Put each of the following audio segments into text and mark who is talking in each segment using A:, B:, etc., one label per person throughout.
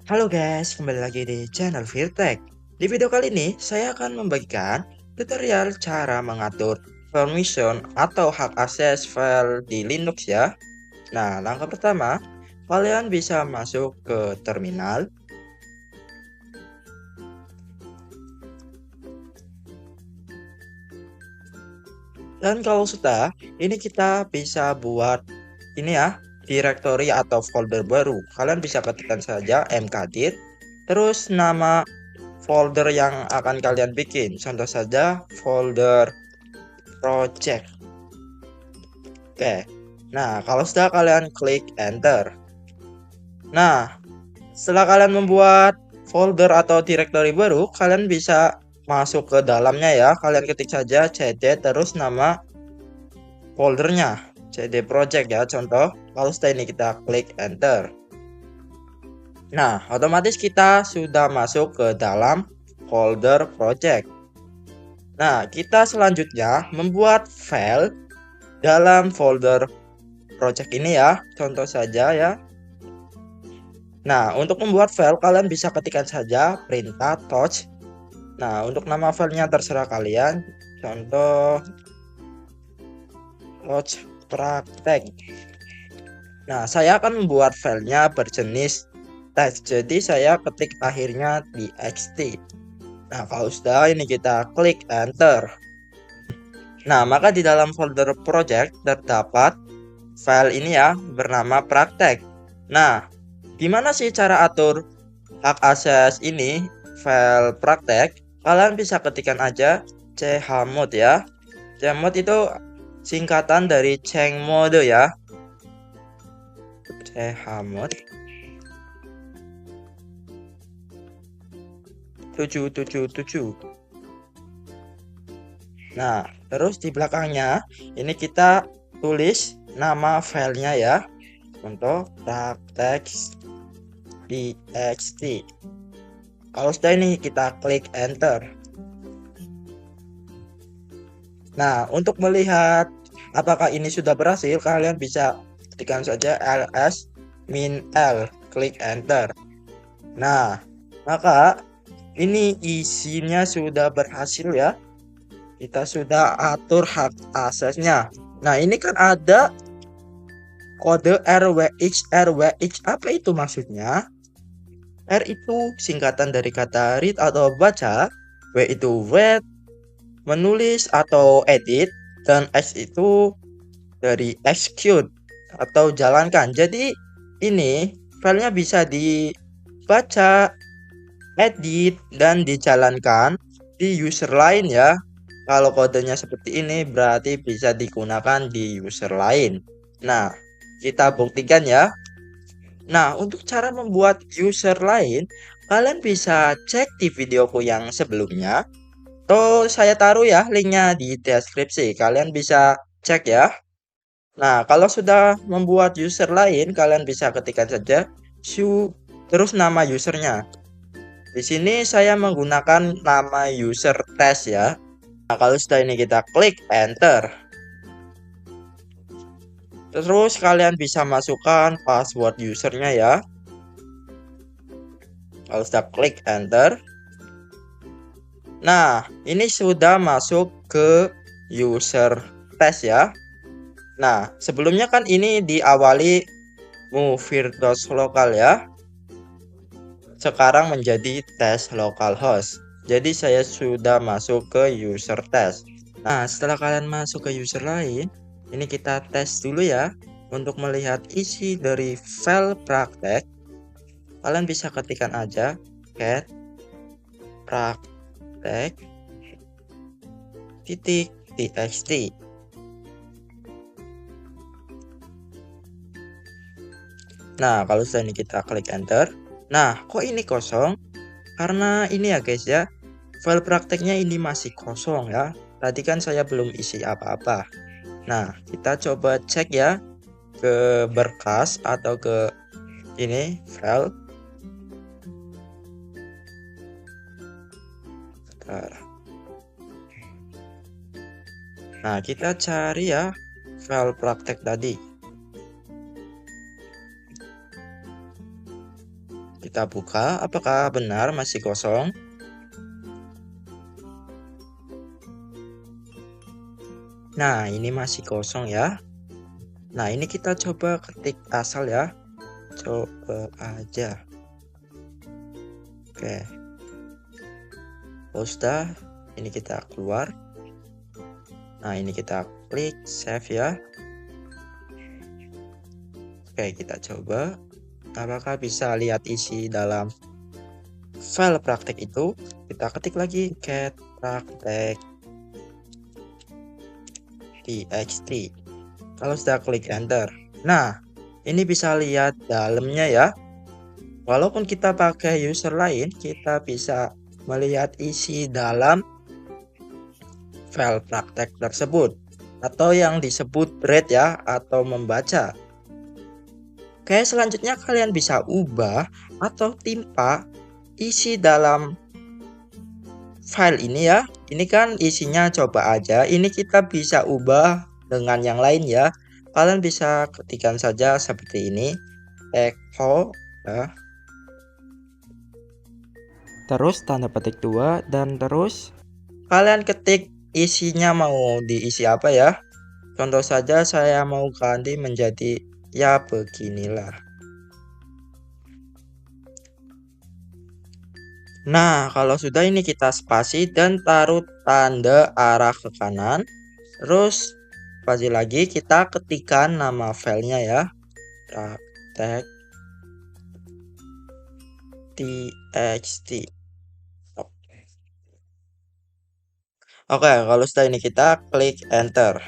A: Halo guys, kembali lagi di channel Virtek. Di video kali ini, saya akan membagikan tutorial cara mengatur permission atau hak akses file di Linux ya. Nah, langkah pertama, kalian bisa masuk ke terminal. Dan kalau sudah, ini kita bisa buat ini ya, directory atau folder baru. Kalian bisa ketikkan saja mkdir, terus nama folder yang akan kalian bikin. Contoh saja folder project. Oke. Nah, kalau sudah kalian klik enter. Nah, setelah kalian membuat folder atau directory baru, kalian bisa masuk ke dalamnya ya. Kalian ketik saja cd terus nama foldernya cd project ya. Contoh, kalau sudah ini kita klik enter. Nah, otomatis kita sudah masuk ke dalam folder project. Nah, kita selanjutnya membuat file dalam folder project ini ya. Contoh saja ya. Nah, untuk membuat file kalian bisa ketikkan saja perintah touch. Nah, untuk nama filenya terserah kalian. Contoh touch praktek. Nah, saya akan membuat filenya berjenis text. Jadi saya ketik akhirnya txt. Nah, kalau sudah ini kita klik enter. Nah, maka di dalam folder project terdapat file ini ya bernama praktek. Nah, gimana sih cara atur hak akses ini file praktek? Kalian bisa ketikkan aja chmod ya. Chmod itu singkatan dari chmod ya. Chmod 777. Nah, terus di belakangnya ini kita tulis nama filenya ya. Contoh praktek txt. Kalau sudah ini kita klik enter. Nah, untuk melihat apakah ini sudah berhasil, kalian bisa ketikkan saja ls-l, klik enter. Nah, maka ini isinya sudah berhasil ya. Kita sudah atur hak aksesnya. Nah, ini kan ada kode RWX. Apa itu maksudnya? R itu singkatan dari kata read atau baca, W itu wait, menulis atau edit, dan X itu dari execute atau jalankan. Jadi ini filenya bisa dibaca, edit, dan dijalankan di user lain ya. Kalau kodenya seperti ini berarti bisa digunakan di user lain. Nah, kita buktikan ya. Nah, untuk cara membuat user lain, kalian bisa cek di videoku yang sebelumnya. Atau saya taruh ya linknya di deskripsi. Kalian bisa cek ya. Nah, kalau sudah membuat user lain, kalian bisa ketikkan saja terus nama usernya. Di sini saya menggunakan nama user test ya. Nah, kalau sudah ini kita klik enter. Terus kalian bisa masukkan password usernya ya. Kalau sudah klik enter. Nah, ini sudah masuk ke user test ya. Nah, sebelumnya kan ini diawali Virtuos lokal ya. Sekarang menjadi tes localhost. Jadi saya sudah masuk ke user test. Nah, setelah kalian masuk ke user lain, ini kita tes dulu ya. Untuk melihat isi dari file praktek, kalian bisa ketikkan aja cat praktek titik txt. Nah, kalau sudah ini kita klik enter. Nah, kok ini kosong? Karena ini ya guys ya, file prakteknya ini masih kosong ya. Tadi kan saya belum isi apa-apa. Nah, kita coba cek ya ke berkas atau ke ini file. Nah, kita cari ya file praktek tadi. Kita buka, apakah benar masih kosong? Nah, ini masih kosong ya. Nah, ini kita coba ketik asal ya. Coba aja. Oke. Kalau sudah, ini kita keluar. Nah, ini kita klik save ya. Oke, kita coba. Apakah bisa lihat isi dalam file praktek itu? Kita ketik lagi cat praktek txt. Kalau sudah klik enter. Nah, ini bisa lihat dalamnya ya. Walaupun kita pakai user lain, kita bisa melihat isi dalam file praktek tersebut atau yang disebut read ya, atau membaca. Oke, selanjutnya kalian bisa ubah atau timpa isi dalam file ini ya. Ini kan isinya coba aja. Ini kita bisa ubah dengan yang lain ya. Kalian bisa ketikkan saja seperti ini, echo ya. Terus tanda petik 2 dan terus kalian ketik isinya mau diisi apa ya. Contoh saja saya mau ganti menjadi ya beginilah. Nah, kalau sudah ini kita spasi dan taruh tanda arah ke kanan. Terus spasi lagi, kita ketikkan nama filenya ya. Praktek txt. Oke, kalau sudah ini kita klik enter.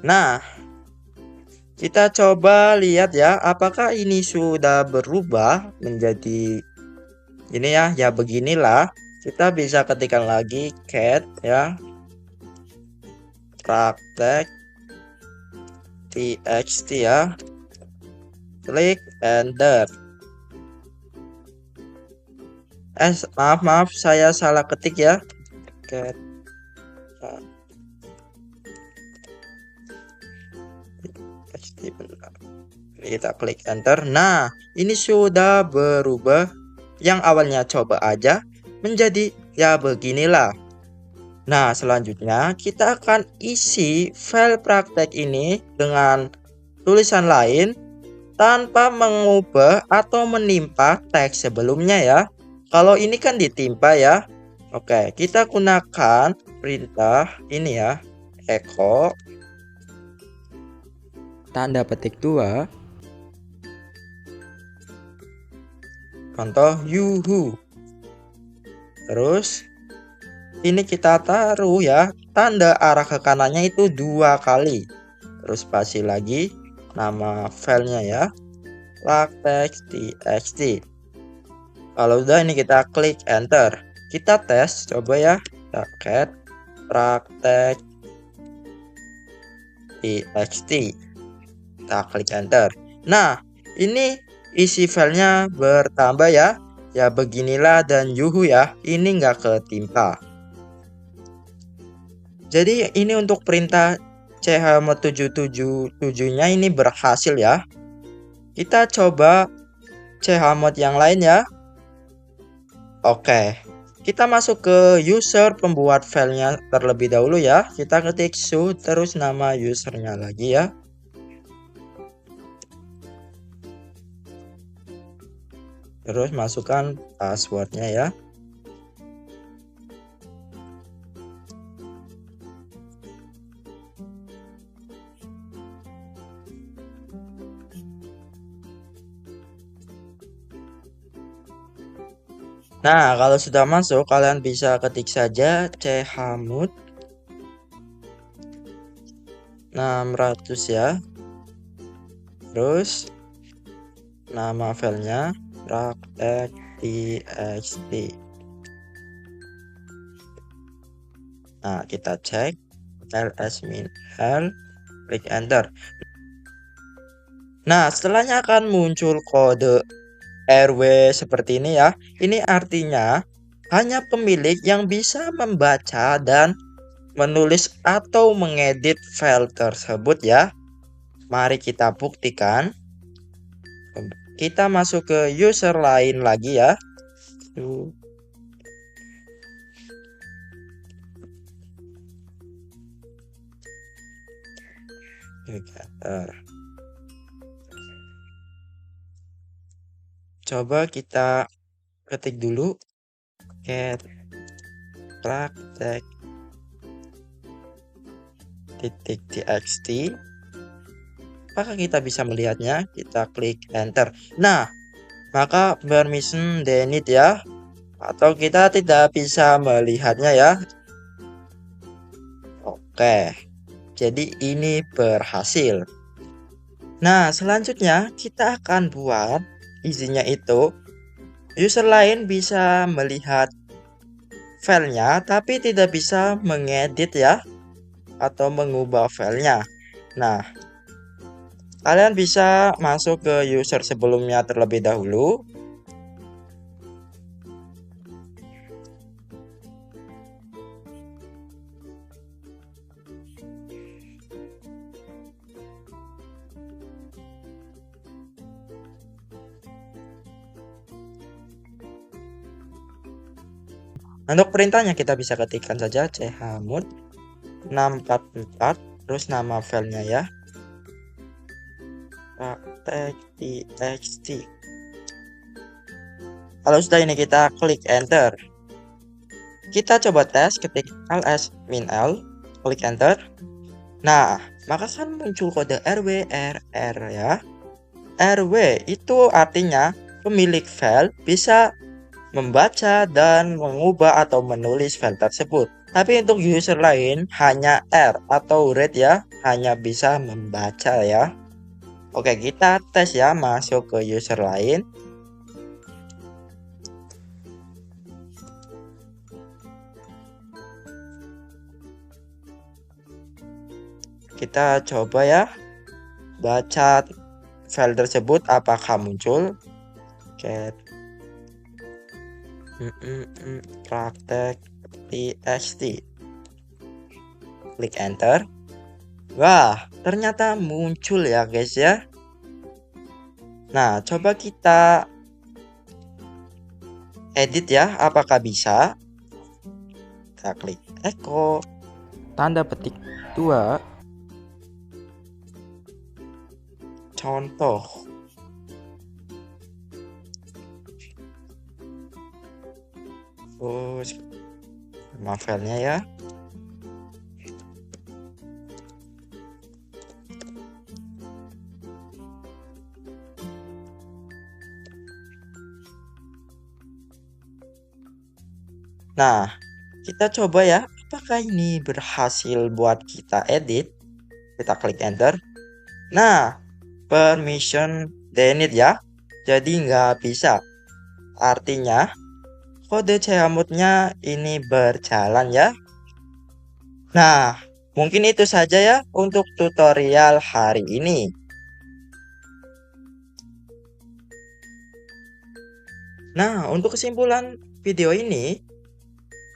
A: Nah, kita coba lihat ya, apakah ini sudah berubah menjadi ini ya. Ya beginilah. Kita bisa ketikkan lagi cat ya, praktek txt ya. Klik enter. Maaf, saya salah ketik ya. Cat txt benar. Kita klik enter. Nah, ini sudah berubah. Yang awalnya coba aja menjadi ya beginilah. Nah, selanjutnya kita akan isi file praktek ini dengan tulisan lain tanpa mengubah atau menimpa teks sebelumnya ya. Kalau ini kan ditimpa ya. Oke, kita gunakan perintah ini ya, echo tanda petik 2. Contoh yuhu. Terus ini kita taruh ya, tanda arah ke kanannya itu 2 kali. Terus spasi lagi nama filenya ya, praktek txt. Kalau udah ini kita klik enter. Kita tes coba ya, cat praktek txt. Kita klik enter. Nah, ini isi filenya bertambah ya. Ya beginilah dan yuhu ya. Ini nggak ketimpa. Jadi ini untuk perintah chmod777-nya ini berhasil ya. Kita coba chmod yang lain ya. Oke. Kita masuk ke user pembuat filenya terlebih dahulu ya. Kita ketik su terus nama usernya lagi ya. Terus masukkan passwordnya ya. Nah, kalau sudah masuk, kalian bisa ketik saja chmod 600 ya. Terus nama filenya praktek txt. Nah, kita cek ls-l, klik enter. Nah, setelahnya akan muncul kode RW seperti ini ya. Ini artinya hanya pemilik yang bisa membaca dan menulis atau mengedit file tersebut ya. Mari kita buktikan. kita masuk ke user lain lagi ya. Coba kita ketik dulu get praktek.txt. Apakah kita bisa melihatnya? Kita klik enter. Nah, maka permission denied ya, atau kita tidak bisa melihatnya ya. Oke, jadi ini berhasil. Nah, selanjutnya kita akan buat isinya itu user lain bisa melihat filenya tapi tidak bisa mengedit ya, atau mengubah filenya. Nah, kalian bisa masuk ke user sebelumnya terlebih dahulu. Untuk perintahnya kita bisa ketikkan saja chmod 644 terus nama filenya ya, praktek.txt. Kalau sudah ini kita klik enter. Kita coba tes, ketik ls-l, klik enter. Nah, maka kan muncul kode RW RR ya. RW itu artinya pemilik file bisa membaca dan mengubah atau menulis file tersebut. Tapi untuk user lain hanya R atau read ya, hanya bisa membaca ya. Oke, kita tes ya, masuk ke user lain. Kita coba ya, baca file tersebut apakah muncul. Get praktek.txt. Klik enter. Wah, ternyata muncul ya guys ya. Nah, coba kita edit ya, apakah bisa. Kita klik echo tanda petik 2 contoh. Terus nama filenya ya. Nah, kita coba ya, apakah ini berhasil buat kita edit. Kita klik enter. Nah, permission denied ya, jadi nggak bisa. Artinya kode chmod-nya ini berjalan ya. Nah, mungkin itu saja ya untuk tutorial hari ini. Nah, untuk kesimpulan video ini,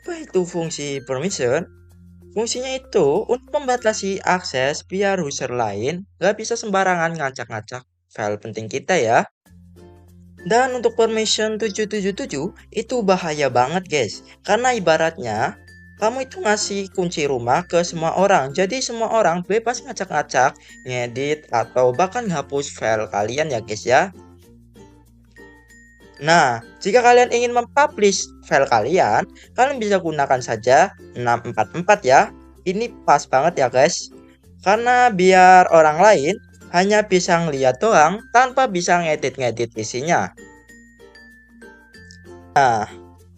A: apa itu fungsi permission? Fungsinya itu untuk membatasi akses biar user lain nggak bisa sembarangan ngacak-ngacak file penting kita ya. Dan untuk permission 777 itu bahaya banget guys. Karena ibaratnya kamu itu ngasih kunci rumah ke semua orang. Jadi semua orang bebas ngacak-ngacak, ngedit, atau bahkan hapus file kalian ya guys ya. Nah, jika kalian ingin mempublish file kalian bisa gunakan saja 644 ya. Ini pas banget ya guys. Karena biar orang lain hanya bisa ngeliat doang tanpa bisa ngedit-ngedit isinya. Nah,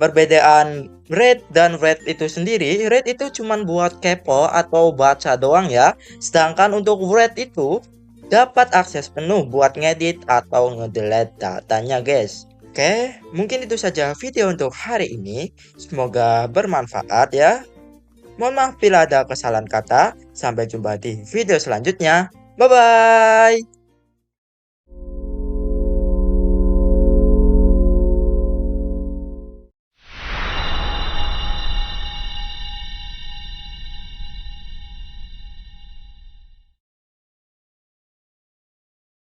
A: perbedaan read dan write itu sendiri, read itu cuma buat kepo atau baca doang ya. Sedangkan untuk write itu dapat akses penuh buat ngedit atau ngedelete datanya guys. Oke, mungkin itu saja video untuk hari ini. Semoga bermanfaat ya. Mohon maaf bila ada kesalahan kata. Sampai jumpa di video selanjutnya. Bye-bye.